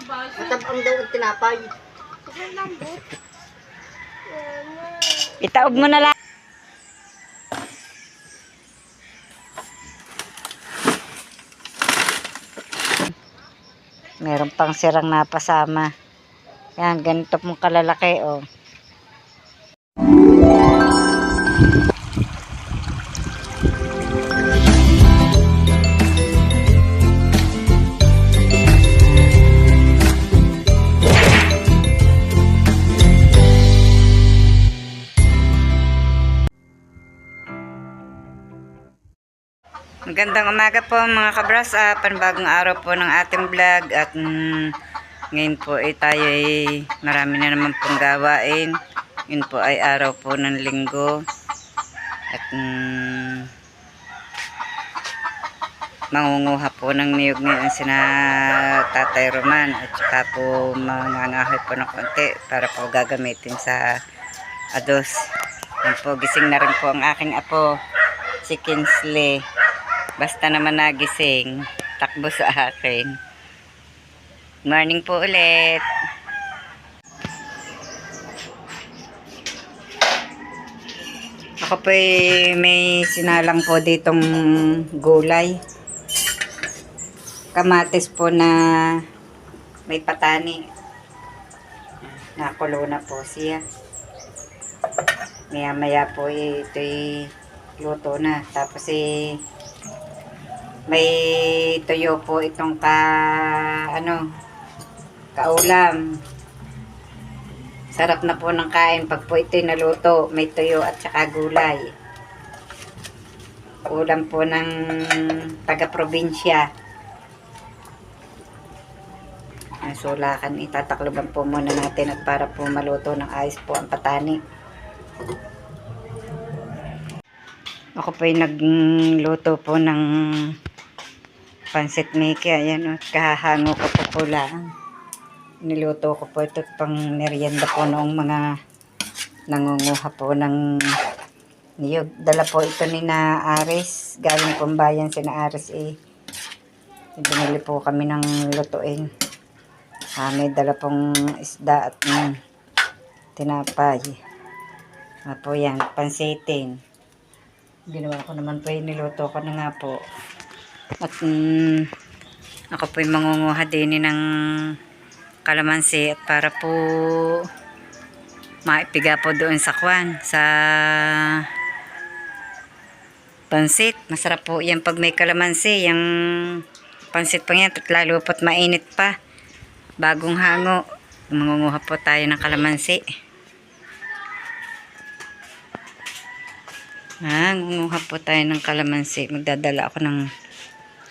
Matabang daw ang tinapay. Itaog mo na lang. Meron pang sirang napasama. Yan, ganito mong kalalaki, oh. Magandang umaga po mga kabras. Panibagong araw po ng ating vlog. At ngayon po ay tayo ay marami na naman pong gawain. Ngayon po ay araw po ng linggo. At mangunguha po ng niyog ngayon sina Tatay Roman. At saka po mangangahoy po ng konti para po gagamitin sa ados. Ngayon po gising na rin po ang aking apo, si Kinsley. Basta naman nagising, takbo sa akin. Morning po ulit. Ako po may sinalang po ditong gulay. Kamatis po na may patani. Nakulo na po siya. Maya maya po ito'y luto na. Tapos may tuyo po itong kaulam. Sarap na po ng kain pag po ito'y naluto. May tuyo at saka gulay. Ulam po ng taga-probinsya. Sulakan, itatakloban po muna natin at para po maluto ng ayos po ang patani. Ako po'y nagluto po ng pansit Mickey. Ayan, kahahango ko po lang. Niluto ko po ito pang merienda po noong mga nangunguha po ng niyog. Dala po ito ni na Aris. Galing pong bayan si na Aris binili po kami ng lutuin. May dala pong isda at tinapay. Po yan, pansitin. Ginawa ko naman po niluto ko na nga po. At ako po mangunguha din ng kalamansi at para po maipiga po doon sa kwan, sa pansit. Masarap po yan pag may kalamansi. Yung pansit po yan, lalo po't mainit pa. Bagong hango. Mangunguha po tayo ng kalamansi. Nguha po tayo ng kalamansi. Magdadala ako ng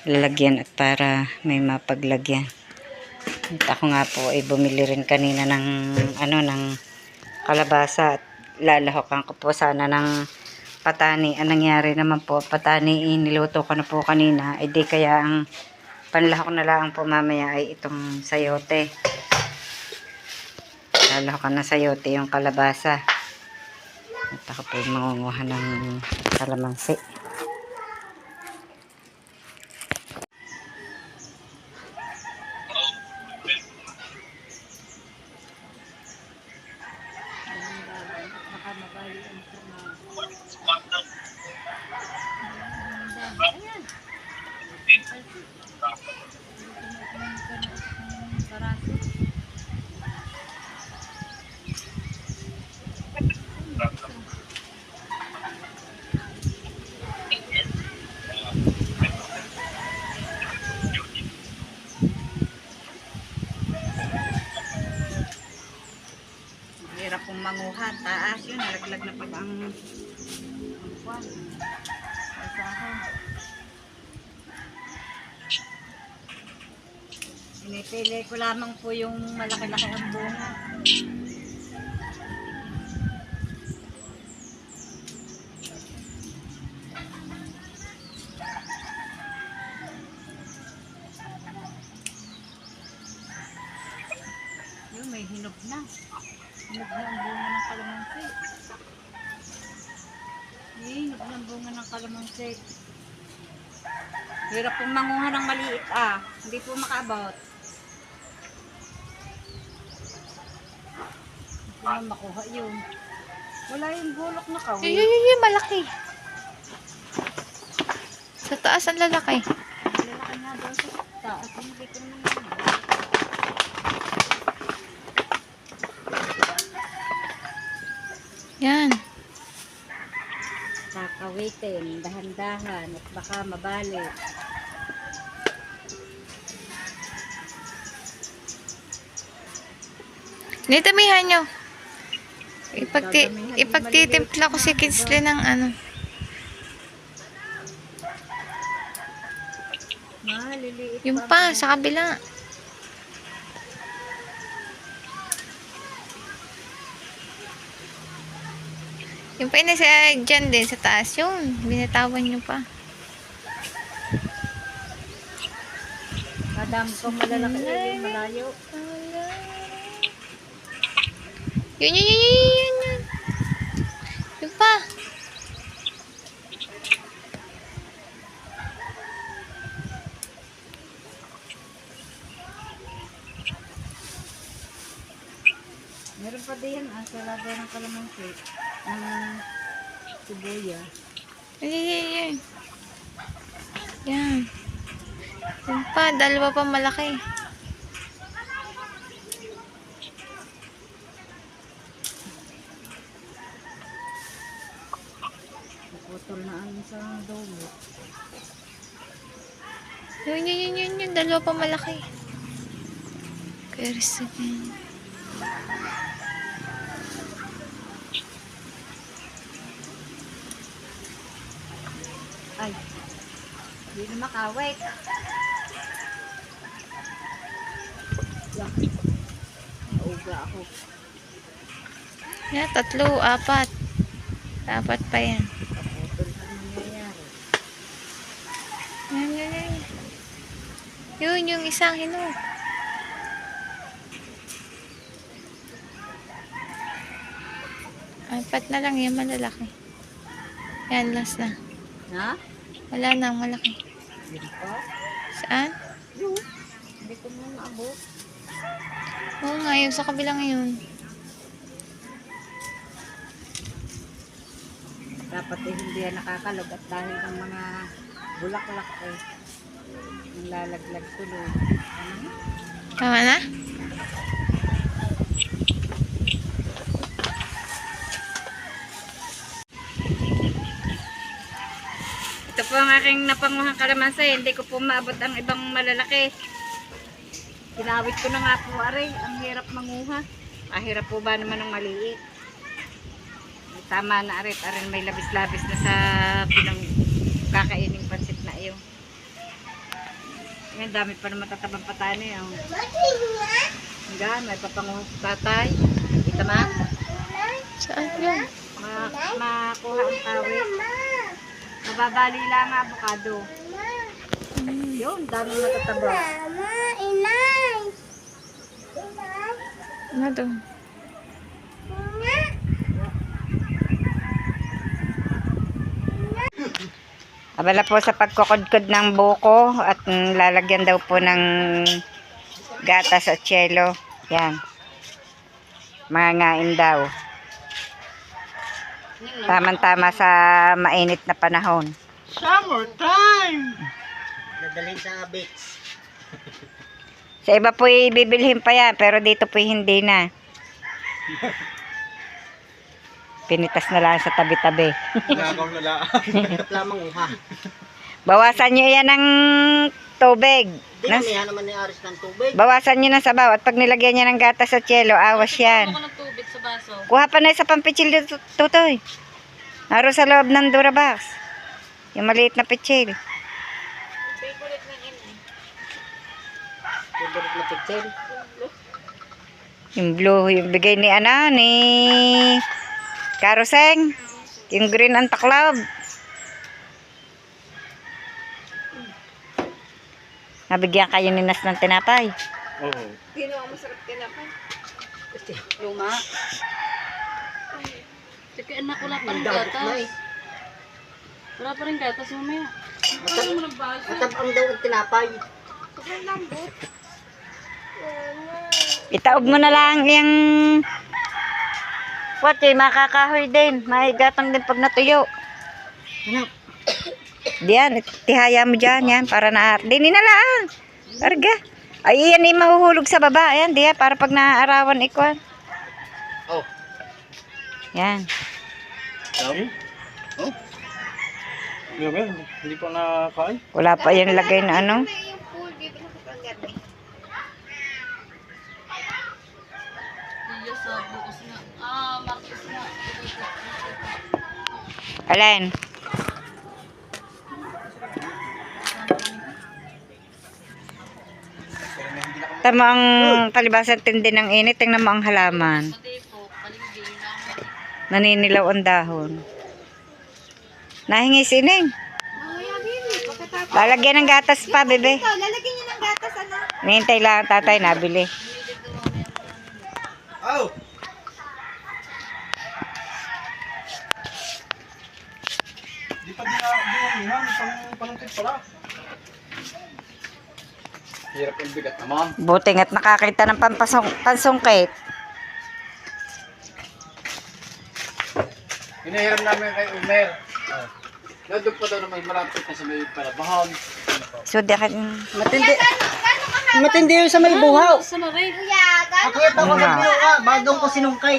lalagyan at para may mapaglagyan. At ako nga po ay bumili rin kanina ng ng kalabasa at lalahokan ko po sana ng patani. Ang nangyari naman po, patani niluto ko na po kanina. Di kaya ang panlahok na lang po mamaya ay itong sayote. Lalahokan na sayote yung kalabasa. At ako po mangunguha ng kalamansi. Hirap pong manguha. Taas yun. Nalaglag na pag ang kwan. Pinipili ko lamang po yung malaki-laki ang bunga. Yun, may hinog na. Hinog na ang bunga ng kalamansi. Hinog na ang bunga ng kalamansi. Hirap pong manguha ng maliit Hindi po makaabot. naman makuha yun. Wala yung bulok na kawin. Yun, malaki. Sa taas ang lalaki. Lalaki nga daw sa taas. Hindi ko naman yun. Yan. Kakawitin, dahan-dahan, at baka mabalik. Nitamihan nyo. Ipagtitimpla ko si Kidsley ng ano. Maliliit Yung pa, sa kabila. Yung pa ina sa dyan din, sa taas yun. Binatawan nyo pa. Madami pang malalaki yung malayo. Yun. Yung pa. Meron pa din sa lagaw ng kalamansi ng sibuya. Yan. Yan. Yung pa, dalawa pa malaki. Putol na ang isang dulo. Yun. Dalawa pa malaki. Kersa din. Ay, hindi na makawit. Yak. Nauga ako. Yan, 3, 4. Dapat pa yan. Putol na nangyayari. Yan. Yun, yung isang hinog. Apat na lang yung malalaki. Yan, last na. Ha? Wala na, malaki. Yun pa? Saan? Yun. Hindi ko na naabot. Oo nga, yung sa kabilang yun. Dapat hindi yan nakakalog at dahil ng mga bulaklak lalaglag tuloy. Ano? Tama na? Ito po ang aking napanguhang kalamansi. Hindi ko po maabot ang ibang malalaki. Kinawit ko na nga po, aray. Ang hirap manguha. Hirap po ba naman ng maliit? Tama na, arit. Arin may labis-labis na sa pinang kakaining pansit na iyo. Ngayon, dami pa naman tatabang patani. Oh. Hanggang, may papanguha sa tatay. Kita ma? Saan yun? Makuha ang kawit. Mababali lang ang avocado. Yun, dami matataba. Ano doon? Abala po sa pagkukudkod ng buko at lalagyan daw po ng gatas at yelo. Yan. Mangangain daw. Tama-tama sa mainit na panahon. Summertime! Dadalhin sa beach. Sa iba po bibilhin pa yan, pero dito po hindi na. Pinitas na lang sa tabi-tabi. Nagaw na lang. Ito lamang uha. Bawasan nyo yan ng tubig. Dinamihan naman ni Aris ng tubig. Bawasan nyo ng sabaw. At pag nilagyan nyo ng gatas at yelo, awas yan. Kuha pa na sa pampitsil dito, Tutoy. Naro sa loob ng Durabox. Yung maliit na pitsil. Favorite na picture. Yung blue, yung bigay ni ni Karuseng. Yung green antaklaw. Nabigyan kayo ni Nas ng tinapay. Oo. Hindi naman masarap tinapay. Luma. Sige anak, wala pa rin Mandabot na gatas. eh. Wala pa rin gatas mamaya. Matabang daw ang tinapay. Itaob mo na lang yung Kwatsi, makakahoy din. Maigatang din pag natuyo. Ano? Diyan, tihaya mo dyan, yan, para na... Dini na lang. Arga. Ay, yan yung mahuhulog sa baba. Ayan, diyan, para pag naaarawan ikwan. Oh. Yan. Oh? Hindi pa nakain. Wala pa yung lagay na ano. Yung pool, bibili ko pang gabi. Alin? Tama ang palibasan tindi ng init. Tingnan mo ang halaman. Naninilaw ang dahon. Nahingi sining. Mamaya, baby. Pagkatapos. Lalagyan ng gatas pa, bebe. Ikaw, lalagyan niyo ng gatas, anak. Nihintay lang ang tatay, nabili. Oh! Di pa dinamihan. Panungkit pala. Hirap yung bigat naman. Buti nga't nakakita ng pansungkit. Hinahiram namin kay Umer. Nandun pa daw na may malapit na sa may palabahan. So, Matindi. Matindi yung sa may buhaw. Kuya, Ako yung ako Nga. nagbuha. Bagong ko sinungkay.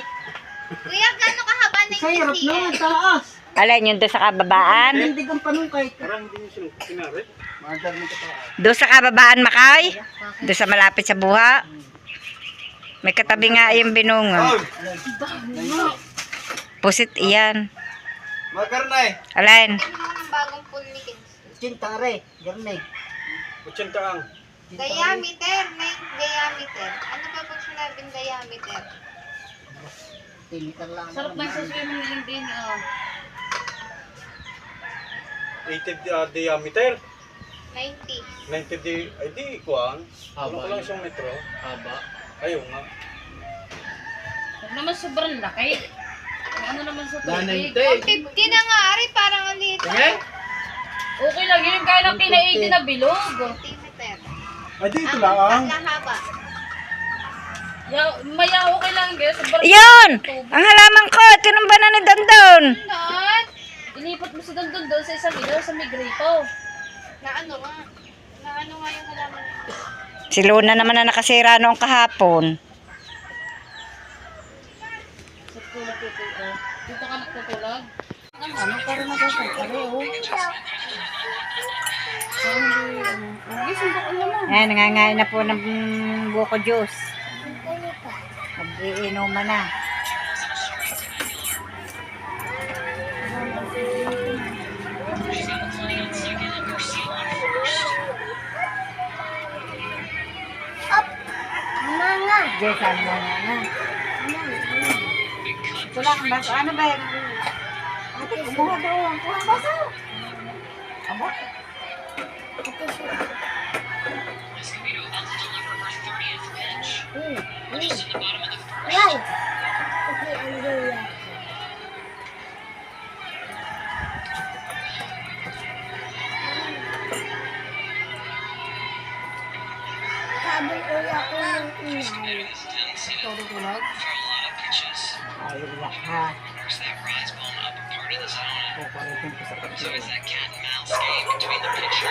Kuya, gano'ng kahaba na Sa hirap na. Taas. alin yung doon sa kababaan? Hindi kang panungkay. Parang hindi nyo sinari. Magal mo ka pa. Doon sa kababaan, Makay? Doon sa malapit sa buha? May katabi nga yung binunga. Pusit iyan. Magkarnay. Alin? ang bagong pool ni Kins. Cintare. Garne. 80 ang. Diameter, may diameter. Ano ba pag sinabing diameter? Tinitan lang. Sarap lang sa swimming lang din. 80 diameter. 90. 90 ay di kuan. Ano Haba ko lang yun. siyang metro. Haba. Ayaw nga. Huwag naman sobrang laki. Kung ano naman sa tubig. 50 na nga, Ari, parang ang liit. Okay lang yun. Kaya lang kina-80 na bilog. Centimeter. Ay di ito Ang lang. haba. Maya okay lang. Kaya sobrang Yun! Ang halaman ko! Tinumba na ni Dondon! Not. Ilipat mo si Dondon doon sa isang ilaw sa migrito. Na ano nga. Na ano nga yung halaman niya. Si Luna naman na nakasira noong kahapon. Sa tulog tutulog. Dito ka nagtutulog. Ano parang nagkakare oh. Gising ka naman. Ayan, nangangain na po ng buko juice. Mag-iinuman na. Jason, na. Wala kang baso. Ano ba yan? Ate, kumuha doon. Kuha ang baso. Aba? Tulog. Ay, wala ka.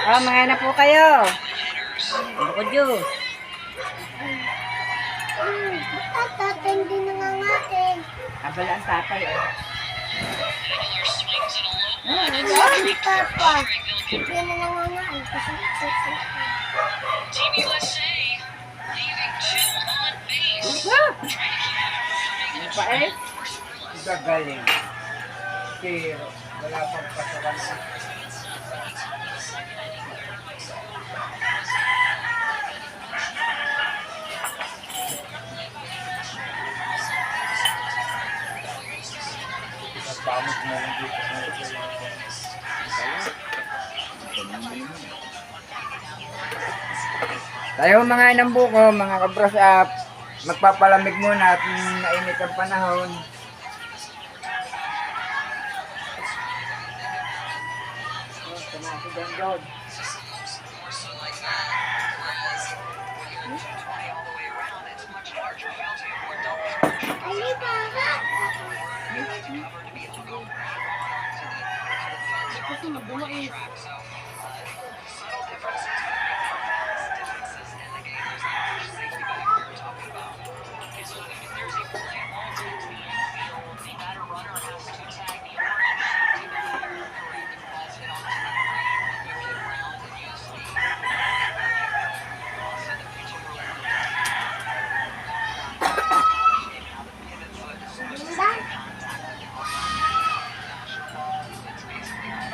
Oh, mga na po kayo. Buko juice. Tatay, hindi nangangain. Abala ang tatay. Oh. Papa. Hindi nangangain. Kasi Ano pa eh? Gagaling. Pero wala pang pasaran sa... Pamot mo lang dito. Tayo mga inang buko, mga kabros up, magpapalamig muna at mainit ang panahon. Ito, magdumait.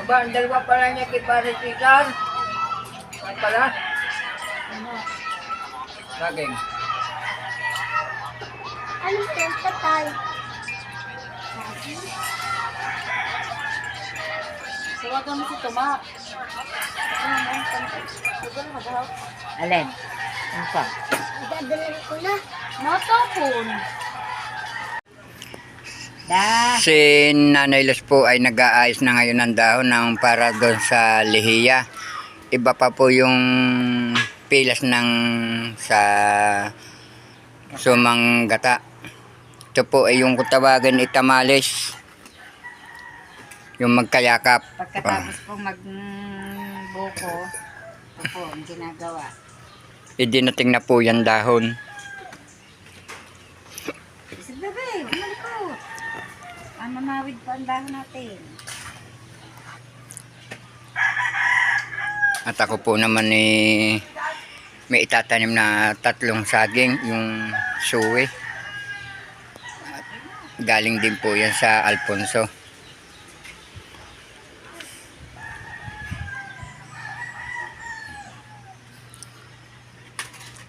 Aba, ang dalawa pala niya kay Pare Cesar. Ano pala? Saging. Ano yan, tatay? Tawagan mo si Tomak. Alin? Ano pa? Dadalhin ko na. Matapon. Si Nanay Luz po ay nag-aayos na ngayon ng dahon ng para doon sa lihiya. Iba pa po yung pilas ng sa sumang gata. Ito po ay yung kutawagan itamales. Yung magkayakap. Pagkatapos po magbuko, ito po ang ginagawa. Idinating na po yan dahon. Isa bebe, umalikot. Mamawid pa ang dahon natin. At ako po naman may itatanim na 3 saging, yung suwi. At galing din po yan sa Alfonso.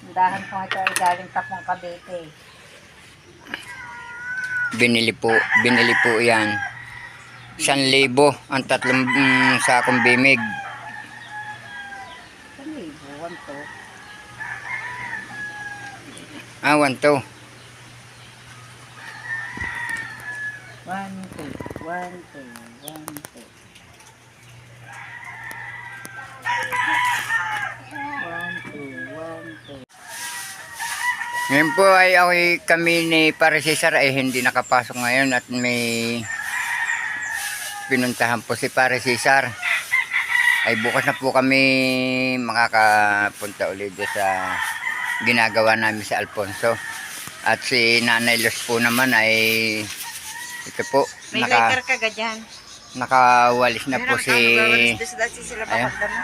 Ang dahon po ito ay galing Takong Cavite. Binili po yan. 1,000 ang 3 sakong bimig. Kani, buwan to. 1 to. 1, 2, 1, 2, 1, 2. 1, 2, 1, 2. Ngayon po ay kami ni Pare Cesar ay hindi nakapasok ngayon at may pinuntahan po si Pare Cesar. Ay bukas na po kami makakapunta ulit sa ginagawa namin sa Alfonso. At si Nanay Luz po naman ay ito po May lighter ka gadyan. nakawalis na po si Sila Ayun. bakit mo?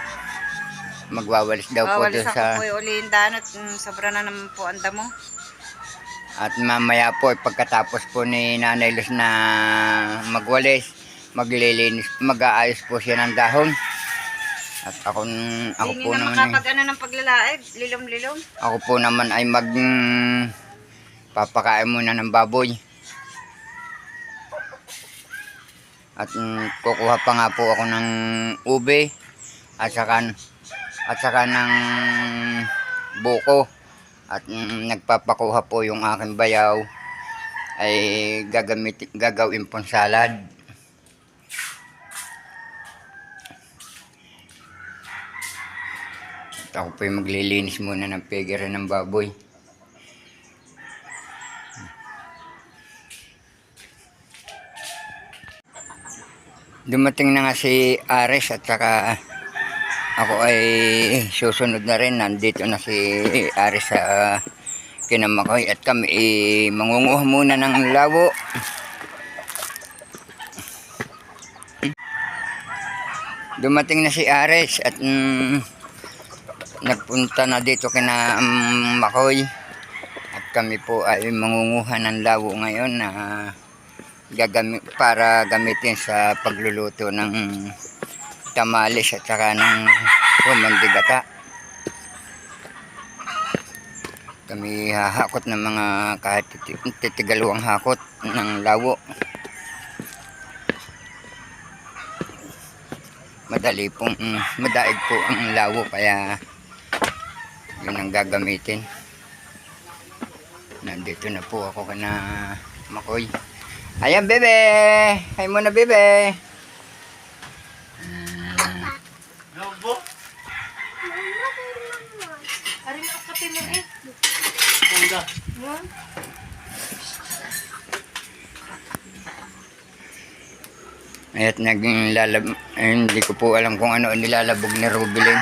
magwawalis daw po doon Walis sa ako po ulihin danot. Sobra na naman po ang damo. at mamaya po pagkatapos po ni Nanay Luz na magwalis, maglilinis, mag-aayos po siya ng dahon. At ako Hindi po na naman makapag ano ng paglalaig. Lilom-lilom. ako po naman ay papakain muna ng baboy. At kukuha pa nga po ako ng ube at saka ng buko. At nagpapakuha po yung aking bayaw ay gagawin pong salad. At ako po yung maglilinis muna ng piggery ng baboy. Dumating na nga si Ares at saka ako ay susunod na rin. Nandito na si Ares sa Kinamakoy at kami mangunguha muna ng lawo. Dumating na si Ares at nagpunta na dito kina Makoy. At kami po ay mangunguha ng lawo ngayon na para gamitin sa pagluluto ng tamales at saka ng mandigata. Kami hahakot ng mga kahit titigalawang hakot ng lawo. Madaig po ang lawo kaya yun ang gagamitin. Nandito na po ako kana Makoy. Ayan bebe! Hay mo na bebe! Ari mo kape mo eh. Punda. At naging hindi ko po alam kung ano ang nilalabog ni Rubilin.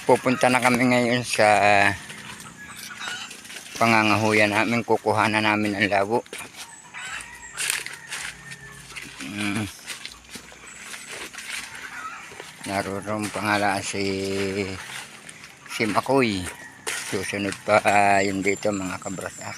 Pupunta na kami ngayon sa pangangahuyan namin. Kukuhanan namin ang labo. Naroon pangalan si Makoy. Susunod pa yun dito mga kabrasa.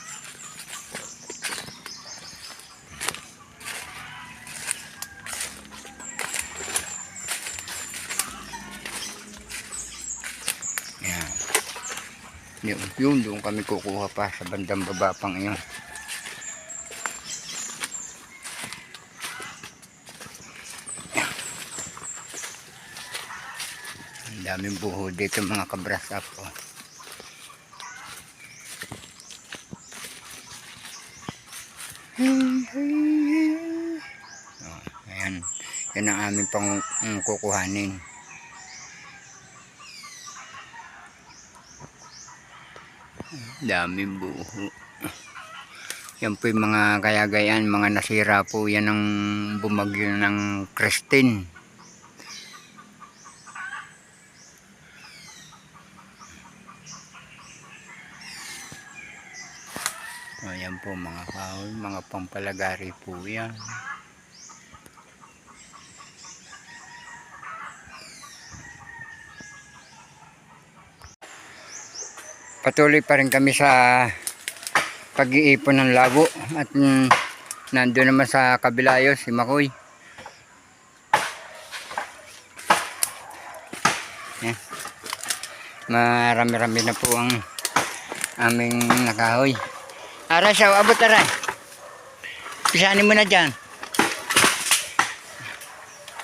Yun, doon kami kukuha pa sa bandang baba pang iyon. Ang daming buho dito mga kabrasap. Ayan, yan ang aming pang kukuhanin. Daming buho. Yan po yung mga kayagayan, mga nasira po yan ng bumagyo ng Christine. Ayan po mga kahoy, mga pampalagari po yan. Patuloy pa rin kami sa pag-iipon ng labo at nandun naman sa kabilayo si Makoy. Marami-rami na po ang aming nakahoy. Aray, siya, abot aray. Pisanin mo na dyan.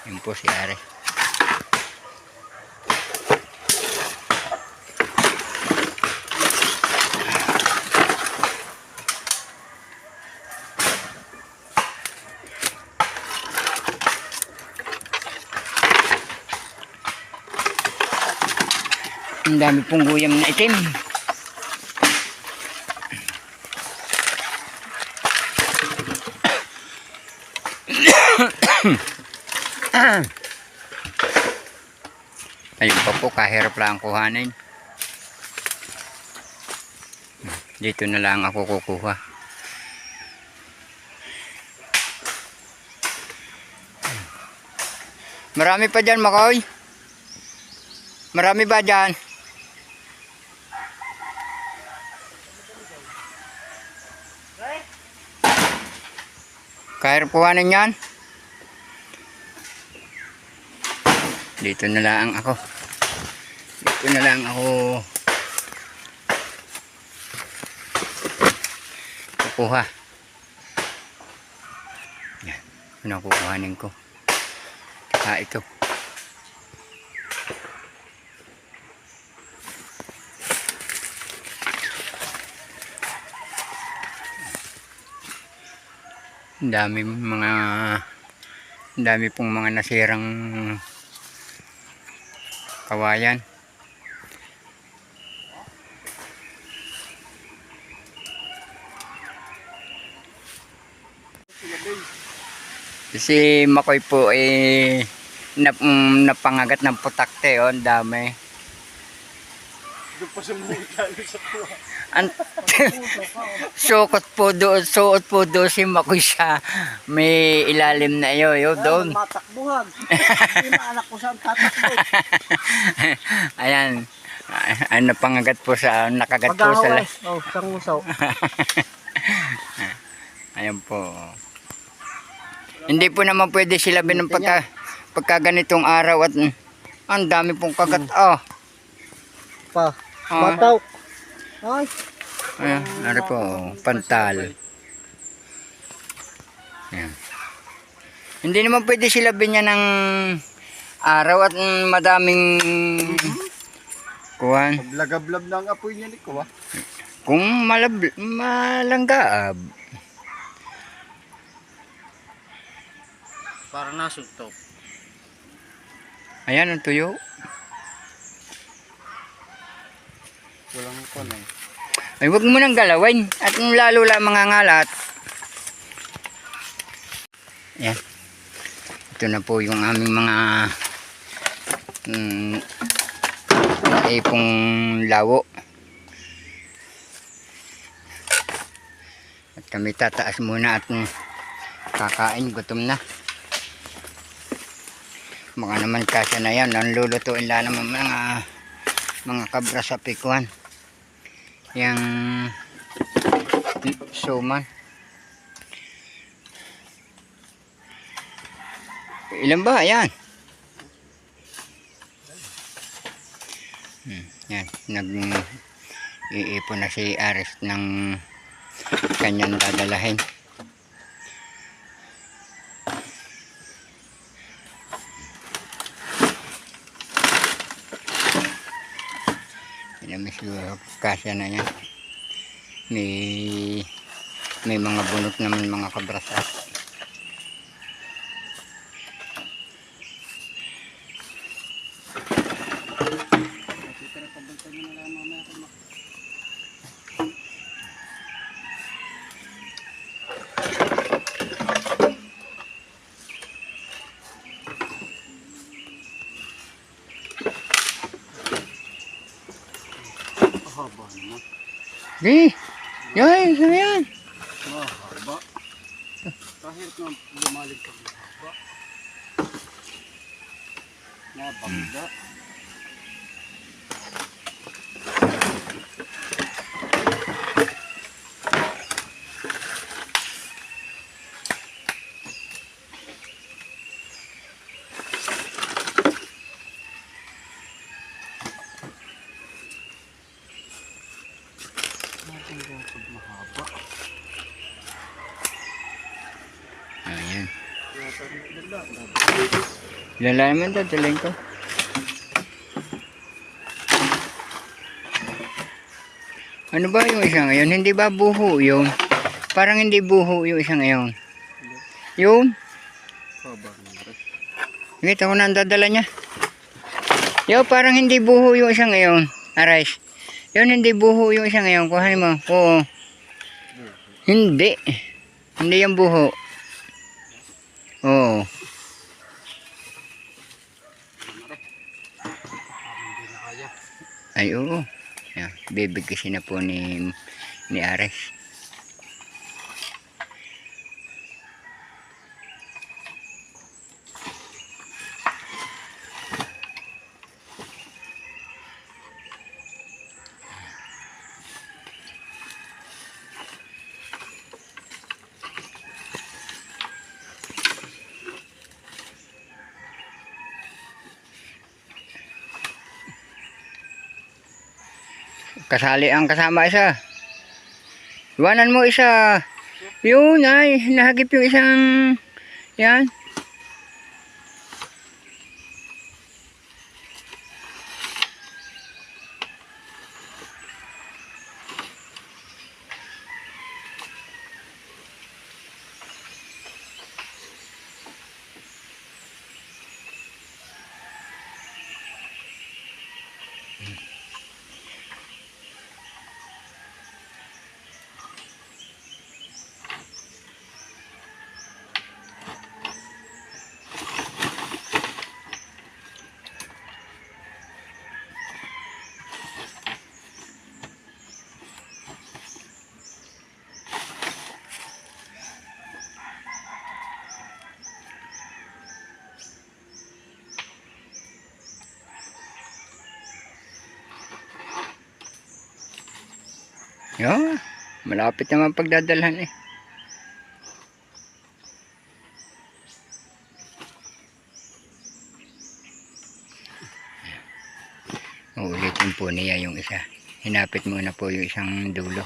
Yun po si Aray. Ang dami pong guyam na itim. Ayun pa po, kahirap lang kuhanin. Dito na lang ako kukuha. Marami pa dyan, Makoy. Marami ba dyan? Kahirap kuhanin yan. Dito na lang ako. Dito na lang ako kukuha. Yan. Ano ang kukuhanin ko? Ito. Ang dami pong mga nasirang kawayan. Si Makoy po napangagat ng putakte, ang dami. Doon pa siya muna sa tuwa. Suot po doon si Makoy sa may ilalim na iyo doon. Matakbuhan. Hindi na anak ko saan tatakbo. Ayan. Napangagat po sa, nakagat po sa sangusaw. Ayan po. Hindi po naman pwede silabin ng pagka ganitong araw at ang dami pong kagat. Pataw. Ay. Ayan, ano po, pantal. Ayan. Hindi naman pwede silabin niya ng araw at madaming kuwan. Paglagablab na ang apoy niya ni Kuwa. Kung malanggaab. Parang nasuntok. Ayan ang tuyo. Walang kuwan eh. Ay, huwag mo nang galawin. At lalo lang mga ngalat. Yan. Ito na po yung aming mga ipong lawo. At kami tataas muna at kakain. Gutom na. Baka naman kasya na yan. Ang lulutuin lang naman mga kabra sa pikuan. Yang suman. Ilan ba? Yan. Yan. Nag-iipon na si Aris ng kanyang dadalahin. Kasya na yan. May mga bunot naman mga kabrasa. Di, yan, yan. Mahaba. Kahit na lumalig ka mahaba. Nabangga. Mahaba. Ayan. Lalaman ito, tuloy ko. Ano ba yung isa ngayon? Hindi ba buho yun? Parang hindi buho yung isa ngayon. Yun? Kita ko na ang dadala niya. Yo, parang hindi buho yung isa ngayon. Arais. Yun, hindi buho yung isa ngayon. Kuhanin mo. Oo. Hindi. Hindi yung buho. Oo. Ay, oo. Yan. Bibigkasin na po ni Ares. Kasali ang kasama isa. Iwanan mo isa. Yun ay, nahagip yung isang yan. Yo, malapit naman pagdadalhan eh. Uulitin po niya yung isa. Hinapit muna po yung isang dulo.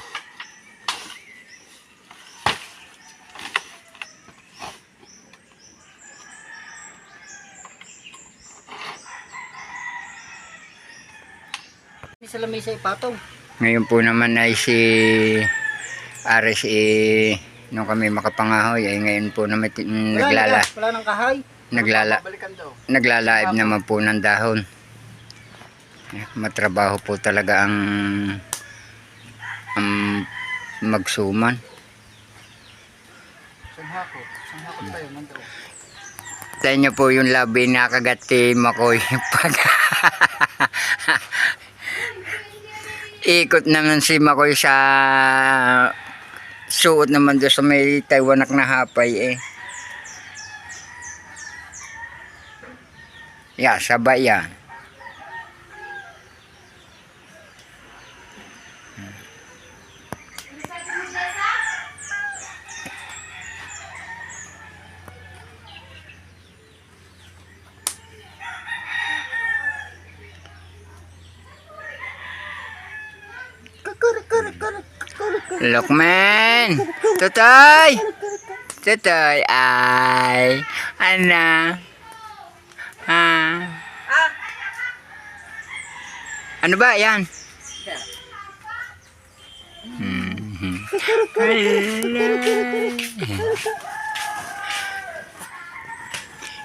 Sa lamesa ipatong. Ngayon po naman ay si Ares nung kami makapangahoy ay ngayon po naman Wala nang kahay. naglalaib naman po ng dahon. Matrabaho po talaga ang magsuman. Sanghakot tayo, nandoon. Sa inyo po yung labi nakagati Makoy pag ikot naman si Makoy sa suot naman doon sa may Taiwanak na hapay eh. Sabay yan. Lokman! Tutoy! Tutoy! Ay! Ano? Ha? Ano ba yan?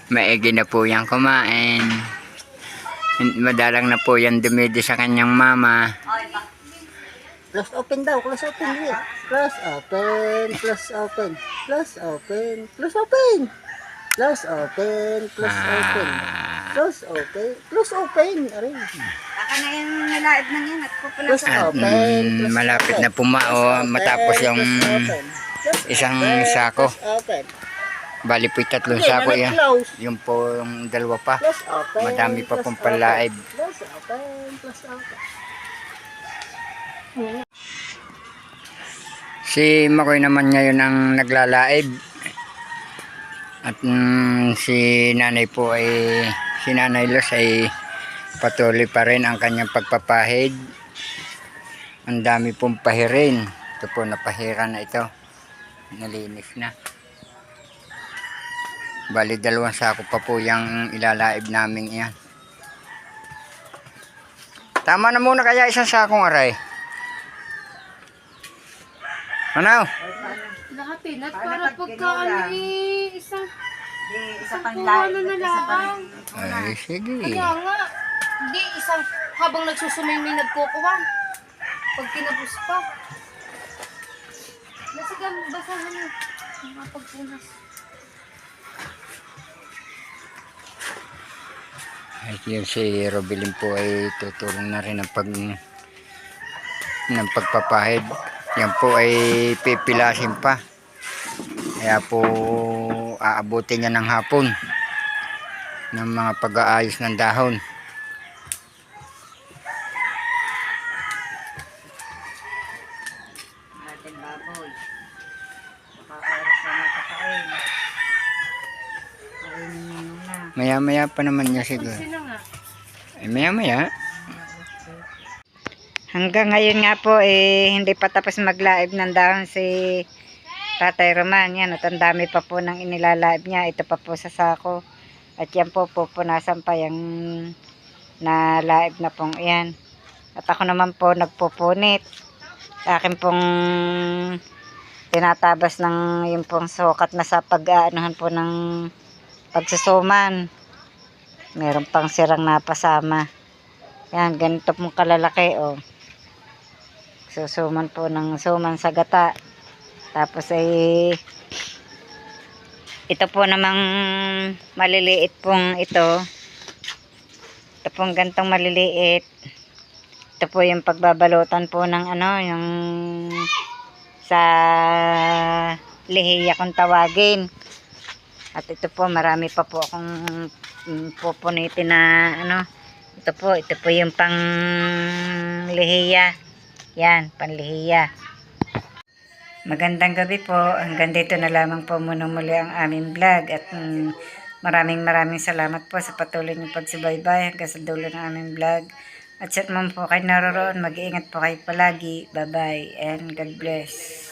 Maigi na po yan kumain. Madalang na po yan dumidi sa kanyang mama. Close open daw, close open dito. Close open, close open, close open, close open. Close open, close open. Close open, close open. Aray. Baka na yung nilaib na yan at pupulas. Close open, close Malapit na open. pumao matapos yung isang sako. Close open. Bali po 3 Hindi, sako yan. close. Yung po yung 2 pa. Close open. Madami pa close pong open. palaib. Close open, close open. Si Makoy naman ngayon ang naglalaib. At si nanay po ay, si Nanay Luz ay patuloy pa rin ang kanyang pagpapahid. Ang dami pong pahirin. Ito po, napahira na ito. Nalinis na. Bali 2 sako pa po yung ilalaib namin yan. Tama na muna kaya isang sakong aray. Ano? Lahatin at para pagka ano isang pang ano na lang. Ay, sige. Kaya nga, hindi isang habang nagsusumingming nagkukuha. Pag kinabos pa. Nasigang basahan mo. Mga pagpunas. At yun si Robilin po ay tutulong na rin ng pagpapahid. Yan po ay pipilasin pa. Kaya po aabutin niya ng hapon ng mga pag-aayos ng dahon. Ating baboy. Makakaroon sa mga kakain. Kainin mo muna. Maya-maya pa naman niya siguro. Sino nga? Ay, maya-maya. Hanggang ngayon nga po hindi pa tapos maglaib ng dahon si Tatay Roman. Yan, at ang dami pa po ng inilalaib niya. Ito pa po sa sako. At yan po pupunasan pa yung nalaib na pong yan. At ako naman po nagpupunit. Sa akin pong tinatabas ng yung pong sukat na sa pag-aanuhan po ng pagsusuman. Meron pang sirang napasama. Yan, ganito pong kalalaki oh. Susuman po ng suman sa gata. Tapos ay ito po namang maliliit pong ito. Ito pong gantong maliliit. Ito po yung pagbabalutan po ng ano, yung sa lihiya kung tawagin. At ito po marami pa po akong pupunitin na ano. Ito po yung pang lihiya. Yan, panlihiya. Magandang gabi po. Hanggang dito na lamang po muna muli ang aming vlog. At maraming salamat po sa patuloy niyong pagsubaybay hanggang sa dulo ng aming vlog. At sa naman po kayo naroroon, mag-iingat po kayo palagi. Bye-bye and God bless.